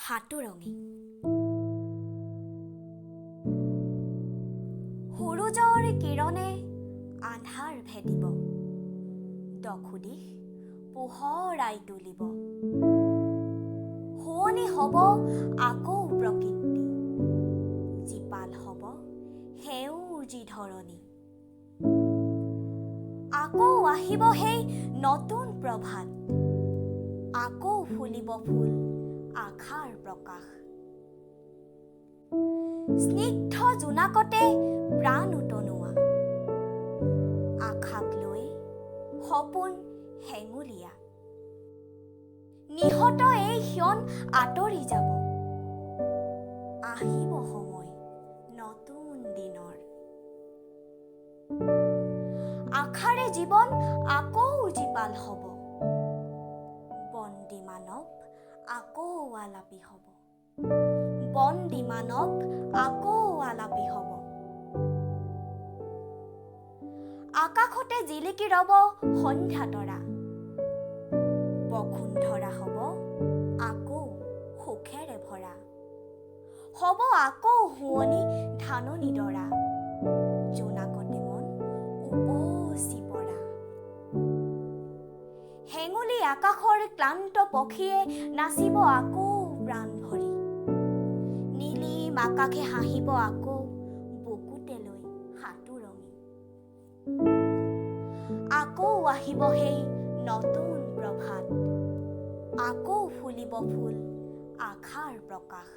হাতুৰঙী। সূৰুজৰ কিৰণে আন্ধাৰ ভেদিব, দখোদিশ পোহৰাই তুলিব। শুৱনি হ'ব আকৌ প্ৰকৃতি, জীপাল হ'ব সেউজী ধৰণী। আকৌ আহিব সেই নতুন প্ৰভাত, আকৌ ফুলিব ফুল আশাৰ প্ৰকাশ। স্নিগ্ধ জোনাকতে প্ৰাণ উতনোৱা, আশাক লৈ সপোন হেঙুলীয়া। নিহত এই ক্ষণ আঁতৰি যাব, আহিব সময় নতুন দিনৰ। আশাৰে জীৱন আকৌ জীপাল হ'ব, বন্দী মানৱ আকৌ আলাপি হ'ব, বন্দী মানৱ আকৌ আলাপি হ'ব। আকাশতে জিলিকি ৰ'ব সন্ধ্যা তৰা, বসুন্ধৰা হ'ব আকৌ সুখেৰে ভৰা। হ'ব আকৌ শুৱনি ধাননি ডৰা, জোনাকতে মন উপচি পৰা। হেঙুলী আকাশৰ ক্লান্ত পক্ষীয়ে নাচিব আকৌ প্ৰাণ ভৰি, নীলিম আকাশে হাঁহিব আকৌ বুকুতে লৈ হাতুৰঙী। আকৌ আহিব সেই নতুন প্ৰভাত, আকৌ ফুলিব ফুল আশাৰ প্ৰকাশ।